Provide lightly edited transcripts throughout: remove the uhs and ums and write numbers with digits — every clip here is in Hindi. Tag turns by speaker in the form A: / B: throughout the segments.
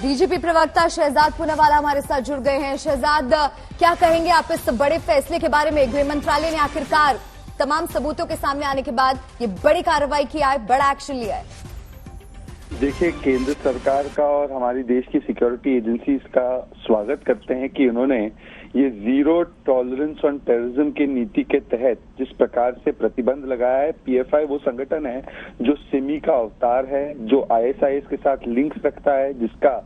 A: बीजेपी प्रवक्ता शहजाद पूनावाला हमारे साथ जुड़ गए हैं। शहजाद, क्या कहेंगे आप इस बड़े फैसले के बारे में? गृह मंत्रालय ने आखिरकार तमाम सबूतों के सामने आने के बाद ये बड़ी कार्रवाई किया है, बड़ा एक्शन लिया है।
B: देखिए, केंद्र सरकार का और हमारी देश की सिक्योरिटी एजेंसीज का स्वागत करते हैं कि उन्होंने ये जीरो टॉलरेंस ऑन टेररिज्म की नीति के तहत जिस प्रकार से प्रतिबंध लगाया है। पीएफआई वो संगठन है जो सिमी का अवतार है, जो आईएसआईएस के साथ लिंक्स रखता है, जिसका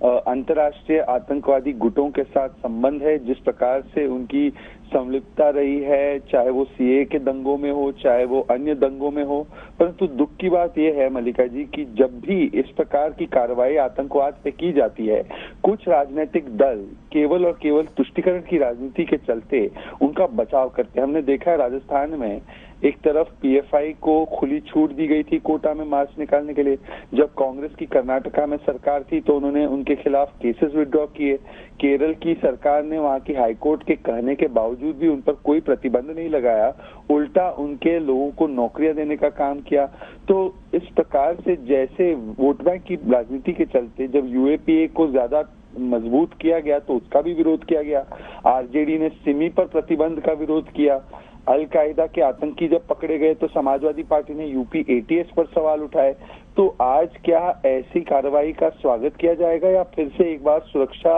B: अंतर्राष्ट्रीय आतंकवादी गुटों के साथ संबंध है। जिस प्रकार से उनकी संलिप्तता रही है, चाहे वो सीए के दंगों में हो, चाहे वो अन्य दंगों में हो। परंतु दुख की बात यह है मल्लिका जी कि जब भी इस प्रकार की कार्रवाई आतंकवाद पे की जाती है, कुछ राजनीतिक दल केवल और केवल तुष्टीकरण की राजनीति के चलते उनका बचाव करते हैं। हमने देखा है राजस्थान में एक तरफ पीएफआई को खुली छूट दी गई थी कोटा में मार्च निकालने के लिए। जब कांग्रेस की कर्नाटका में सरकार थी तो उन्होंने उनके खिलाफ केसेस विड्रॉ किए। केरल की सरकार ने वहां की हाईकोर्ट के कहने के बावजूद भी उन पर कोई प्रतिबंध नहीं लगाया, उल्टा उनके लोगों को नौकरियां देने का काम किया। तो इस प्रकार से जैसे वोट बैंक की राजनीति के चलते जब यूएपीए को ज्यादा मजबूत किया गया तो उसका भी विरोध किया गया। आरजेडी ने सिमी पर प्रतिबंध का विरोध किया। अल-कायदा के आतंकी जब पकड़े गए तो समाजवादी पार्टी ने यूपी एटीएस पर सवाल उठाए। तो आज क्या ऐसी कार्रवाई का स्वागत किया जाएगा या फिर से एक बार सुरक्षा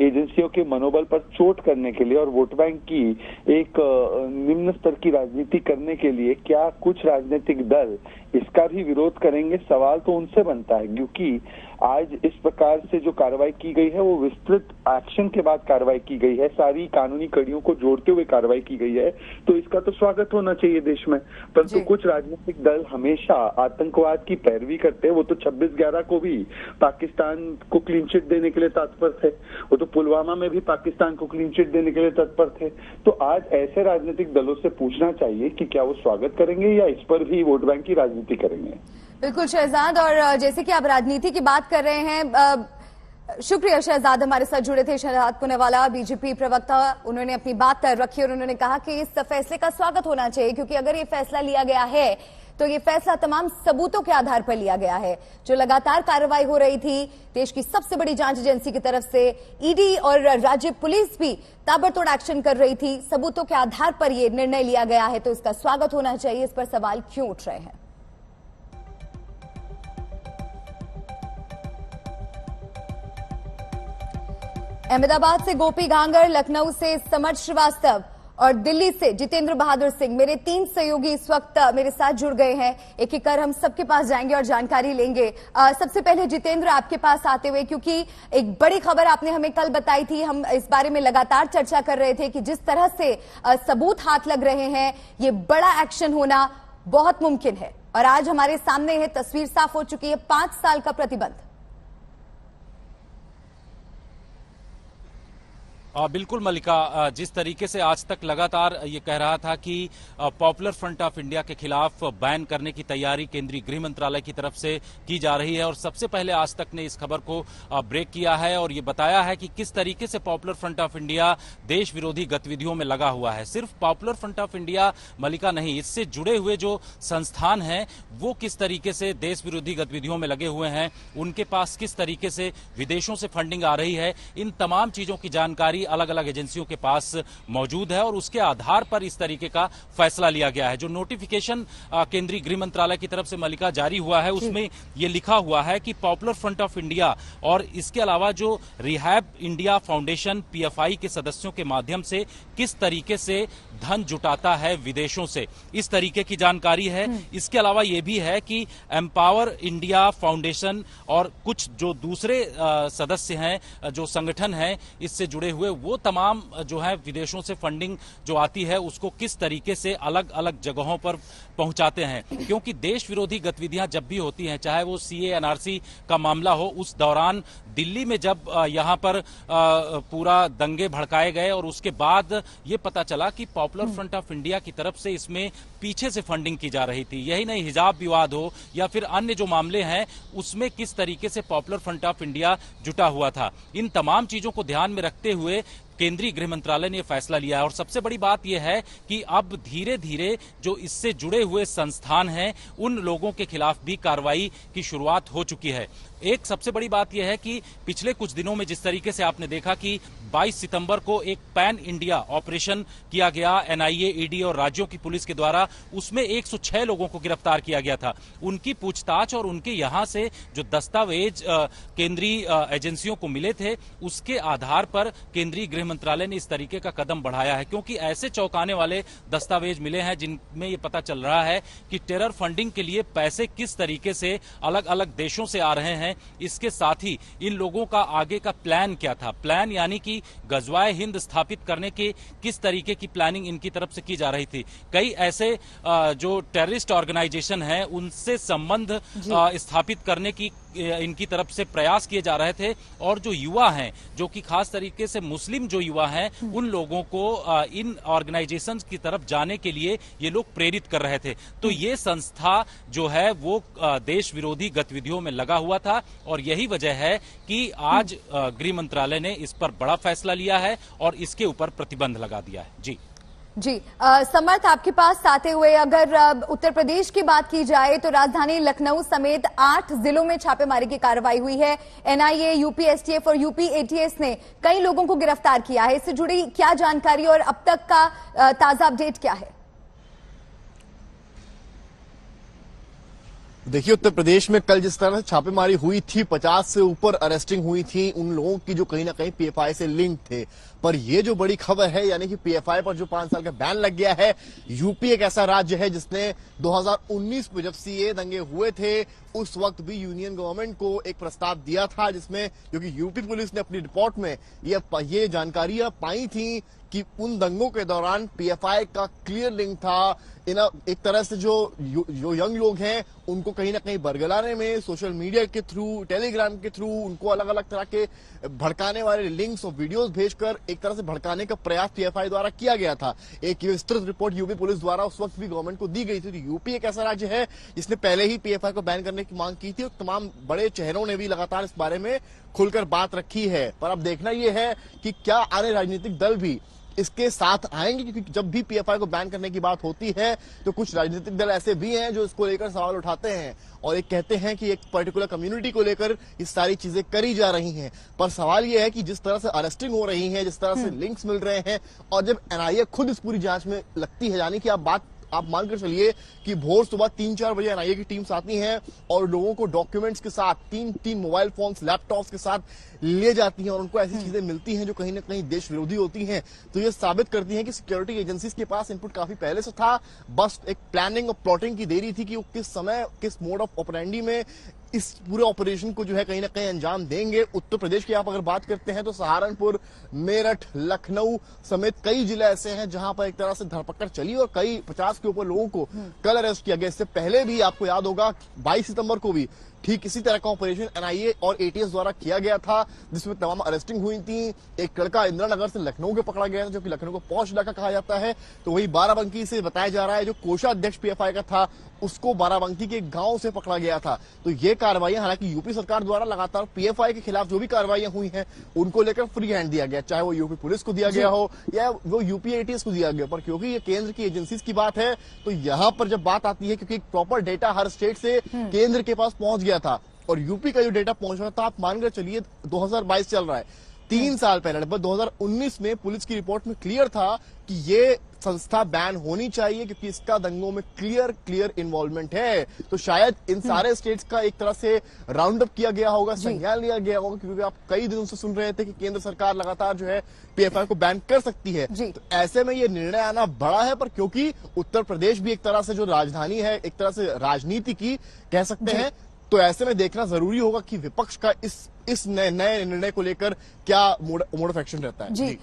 B: एजेंसियों के मनोबल पर चोट करने के लिए और वोट बैंक की एक निम्न स्तर की राजनीति करने के लिए क्या कुछ राजनीतिक दल इसका भी विरोध करेंगे? सवाल तो उनसे बनता है, क्योंकि आज इस प्रकार से जो कार्रवाई की गई है वो विस्तृत एक्शन के बाद कार्रवाई की गई है, सारी कानूनी कड़ियों को जोड़ते हुए कार्रवाई की गई है। तो इसका तो स्वागत होना चाहिए देश में। परंतु कुछ राजनीतिक दल हमेशा आतंकवाद की पैरवी करते हैं। वो तो 26/11 को भी पाकिस्तान को क्लीन चिट देने के लिए तत्पर थे, वो तो पुलवामा में भी पाकिस्तान को क्लीन चिट देने के लिए तत्पर थे। तो आज ऐसे राजनीतिक दलों से पूछना चाहिए कि क्या वो स्वागत करेंगे या इस पर भी वोट बैंक की राजनीति करेंगे।
A: बिल्कुल शहजाद, और जैसे कि आप राजनीति की बात कर रहे हैं, शुक्रिया शहजाद हमारे साथ जुड़े थे। शहजाद पूनावाला बीजेपी प्रवक्ता, उन्होंने अपनी बात रखी और उन्होंने कहा कि इस फैसले का स्वागत होना चाहिए, क्योंकि अगर ये फैसला लिया गया है तो ये फैसला तमाम सबूतों के आधार पर लिया गया है। जो लगातार कार्रवाई हो रही थी देश की सबसे बड़ी जांच एजेंसी की तरफ से, ईडी और राज्य पुलिस भी ताबड़तोड़ एक्शन कर रही थी, सबूतों के आधार पर यह निर्णय लिया गया है, तो इसका स्वागत होना चाहिए। इस पर सवाल क्यों उठ रहे हैं? अहमदाबाद से गोपी गांगर, लखनऊ से समर्थ श्रीवास्तव और दिल्ली से जितेंद्र बहादुर सिंह, मेरे 3 सहयोगी इस वक्त मेरे साथ जुड़ गए हैं। एक एक कर हम सबके पास जाएंगे और जानकारी लेंगे। सबसे पहले जितेंद्र, आपके पास आते हुए, क्योंकि एक बड़ी खबर आपने हमें कल बताई थी, हम इस बारे में लगातार चर्चा कर रहे थे कि जिस तरह से सबूत हाथ लग रहे हैं, ये बड़ा एक्शन होना बहुत मुमकिन है, और आज हमारे सामने है, तस्वीर साफ हो चुकी है, 5 साल का प्रतिबंध।
C: बिल्कुल मल्लिका, जिस तरीके से आज तक लगातार ये कह रहा था कि पॉपुलर फ्रंट ऑफ इंडिया के खिलाफ बैन करने की तैयारी केंद्रीय गृह मंत्रालय की तरफ से की जा रही है, और सबसे पहले आज तक ने इस खबर को ब्रेक किया है और ये बताया है कि किस तरीके से पॉपुलर फ्रंट ऑफ इंडिया देश विरोधी गतिविधियों में लगा हुआ है। सिर्फ पॉपुलर फ्रंट ऑफ इंडिया मल्लिका नहीं, इससे जुड़े हुए जो संस्थान हैं वो किस तरीके से देश विरोधी गतिविधियों में लगे हुए हैं, उनके पास किस तरीके से विदेशों से फंडिंग आ रही है, इन तमाम चीजों की जानकारी अलग अलग एजेंसियों के पास मौजूद है, और उसके आधार पर इस तरीके का फैसला लिया गया है। जो नोटिफिकेशन केंद्रीय गृह मंत्रालय की तरफ से मल्लिका जारी हुआ है, उसमें यह लिखा हुआ है कि पॉपुलर फ्रंट ऑफ इंडिया और इसके अलावा जो रिहैब इंडिया फाउंडेशन पीएफआई के सदस्यों के माध्यम से किस तरीके से धन जुटाता है विदेशों से, इस तरीके की जानकारी है। इसके अलावा यह भी है कि एम्पावर इंडिया फाउंडेशन और कुछ जो दूसरे सदस्य हैं, जो संगठन हैं इससे जुड़े हुए, वो तमाम जो है विदेशों से फंडिंग जो आती है उसको किस तरीके से अलग अलग जगहों पर पहुंचाते हैं। क्योंकि देश विरोधी गतिविधियां जब भी होती हैं, चाहे वो सीए एनआरसी का मामला हो, उस दौरान दिल्ली में जब यहां पर पूरा दंगे भड़काए गए और उसके बाद ये पता चला कि पॉपुलर फ्रंट ऑफ इंडिया की तरफ से इसमें पीछे से फंडिंग की जा रही थी। यही नहीं, हिजाब विवाद हो या फिर अन्य जो मामले हैं उसमें किस तरीके से पॉपुलर फ्रंट ऑफ इंडिया जुटा हुआ था। इन तमाम चीजों को ध्यान में रखते हुए केंद्रीय गृह मंत्रालय ने यह फैसला लिया है। और सबसे बड़ी बात यह है कि अब धीरे धीरे जो इससे जुड़े हुए संस्थान हैं उन लोगों के खिलाफ भी कार्रवाई की शुरुआत हो चुकी है। एक सबसे बड़ी बात यह है कि पिछले कुछ दिनों में जिस तरीके से आपने देखा कि 22 सितंबर को एक पैन इंडिया ऑपरेशन किया गया एनआईए, ईडी और राज्यों की पुलिस के द्वारा, उसमें 106 लोगों को गिरफ्तार किया गया था। उनकी पूछताछ और उनके यहां से जो दस्तावेज केंद्रीय एजेंसियों को मिले थे उसके आधार पर केंद्रीय गृह मंत्रालय ने इस तरीके का कदम बढ़ाया है, क्योंकि ऐसे चौंकाने वाले दस्तावेज मिले हैं जिनमें यह पता चल रहा है कि टेरर फंडिंग के लिए पैसे किस तरीके से अलग अलग देशों से आ रहे हैं। इसके साथ ही इन लोगों का आगे का प्लान क्या था, प्लान यानी कि गजवाए हिंद स्थापित करने के किस तरीके की प्लानिंग इनकी तरफ से की जा रही थी। कई ऐसे जो टेररिस्ट ऑर्गेनाइजेशन हैं उनसे संबंध स्थापित करने की इनकी तरफ से प्रयास किए जा रहे थे। और जो युवा हैं, जो कि खास तरीके से मुस्लिम जो युवा हैं, उन लोगों को इन ऑर्गेनाइजेशंस की तरफ जाने के लिए ये लोग प्रेरित कर रहे थे। तो ये संस्था जो है वो देश विरोधी गतिविधियों में लगा हुआ था और यही वजह है कि आज गृह मंत्रालय ने इस पर बड़ा फैसला लिया है और इसके ऊपर प्रतिबंध लगा दिया है। जी
A: समर्थ, आपके पास आते हुए अगर उत्तर प्रदेश की बात की जाए तो राजधानी लखनऊ समेत 8 जिलों में छापेमारी की कार्रवाई हुई है। एनआईए, यूपी एसटीएफ और यूपी एटीएस ने कई लोगों को गिरफ्तार किया है। इससे जुड़ी क्या जानकारी और अब तक का ताजा अपडेट क्या है?
D: देखिए, उत्तर प्रदेश में कल जिस तरह से छापेमारी हुई थी, 50 से ऊपर अरेस्टिंग हुई थी उन लोगों की जो कहीं ना कहीं पीएफआई से लिंक थे। पर ये जो बड़ी खबर है, यानी कि पीएफआई पर जो 5 साल का बैन लग गया है। यूपी एक ऐसा राज्य है जिसने 2019 में जब सीए दंगे हुए थे उस वक्त भी यूनियन गवर्नमेंट को एक प्रस्ताव दिया था, जिसमें क्योंकि यूपी पुलिस ने अपनी रिपोर्ट में ये जानकारियां पाई थी कि उन दंगों के दौरान पीएफआई का क्लियर लिंक था। एक तरह से जो यंग लोग हैं उनको कहीं ना कहीं बरगलाने में सोशल मीडिया के थ्रू, टेलीग्राम के थ्रू उनको अलग अलग तरह के भड़काने वाले लिंक्स और वीडियोस भेजकर एक तरह से भड़काने का प्रयास पीएफआई द्वारा किया गया था। एक विस्तृत रिपोर्ट यूपी पुलिस द्वारा उस वक्त भी गवर्नमेंट को दी गई थी। तो यूपी एक ऐसा राज्य है जिसने पहले ही पीएफआई को बैन करने की मांग की थी और तमाम बड़े चेहरों ने भी लगातार इस बारे में खुलकर बात रखी है। पर अब देखना यह है कि क्या आने राजनीतिक दल भी इसके साथ आएंगे, क्योंकि जब भी पीएफआई को बैन करने की बात होती है तो कुछ राजनीतिक दल ऐसे भी हैं जो इसको लेकर सवाल उठाते हैं और एक कहते हैं कि एक पर्टिकुलर कम्युनिटी को लेकर ये सारी चीजें करी जा रही हैं। पर सवाल ये है कि जिस तरह से अरेस्टिंग हो रही है, जिस तरह से लिंक्स मिल रहे हैं और जब एनआईए खुद इस पूरी जांच में लगती है, यानी कि आप मानकर चलिए कि भोर सुबह 3-4 बजे एनआईए की टीम्स आती हैं और लोगों को डॉक्यूमेंट्स के साथ 3 मोबाइल फोन्स, लैपटॉप्स के साथ ले जाती हैं और उनको ऐसी चीजें मिलती हैं जो कहीं ना कहीं देश विरोधी होती हैं। तो ये साबित करती हैं कि सिक्योरिटी एजेंसीज के पास इनपुट काफी पहले से था, बस एक प्लानिंग और प्लॉटिंग की देरी थी कि वो किस समय, किस मोड ऑफ ऑपरेंडी में इस पूरे ऑपरेशन को जो है कहीं ना कहीं अंजाम देंगे। उत्तर प्रदेश की आप अगर बात करते हैं तो सहारनपुर, मेरठ, लखनऊ समेत कई जिले ऐसे हैं जहां पर एक तरह से धरपकड़ चली और कई 50 के ऊपर लोगों को कल अरेस्ट किया गया। इससे पहले भी आपको याद होगा 22 सितंबर को भी ठीक इसी तरह का ऑपरेशन एनआईए और एटीएस द्वारा किया गया था, जिसमें तमाम अरेस्टिंग हुई थी। एक लड़का इंदिरा नगर से लखनऊ के पकड़ा गया था, जो कि लखनऊ को पौष इलाका कहा जाता है। तो वही बाराबंकी से बताया जा रहा है जो कोषाध्यक्ष पीएफआई का था उसको बाराबंकी के गांव से पकड़ा गया था। तो ये कार्रवाइयां, हालांकि यूपी सरकार द्वारा लगातार पीएफआई के खिलाफ जो भी कार्रवाइयां हुई हैं उनको लेकर फ्री हैंड दिया गया, चाहे वो यूपी पुलिस को दिया गया हो या वो यूपी एटीएस को दिया गया। पर क्योंकि ये केंद्र की एजेंसीज की बात है तो यहां पर जब बात आती है, क्योंकि प्रॉपर डेटा हर स्टेट से केंद्र के पास पहुंच गया था और यूपी का जो डेटा पहुंच रहा था, आप मानकर चलिए 2022 चल रहा है, 3 साल पहले लगभग 2019 में पुलिस की रिपोर्ट में क्लियर था कि ये संस्था बैन होनी चाहिए क्योंकि इसका दंगों में क्लियर इन्वॉल्वमेंट है। तो शायद इन सारे स्टेट्स का एक तरह से राउंड अप किया गया होगा, संज्ञान लिया गया होगा, क्योंकि आप कई दिनों से सुन रहे थे कि केंद्र सरकार लगातार जो है पीएफआई को बैन कर सकती है। तो ऐसे में ये निर्णय आना बड़ा है, पर क्योंकि उत्तर प्रदेश भी एक तरह से जो राजधानी है, एक तरह से राजनीति की कह सकते हैं, तो ऐसे में देखना जरूरी होगा कि विपक्ष का इस नए निर्णय को लेकर क्या मोड ऑफ एक्शन रहता है।
A: जी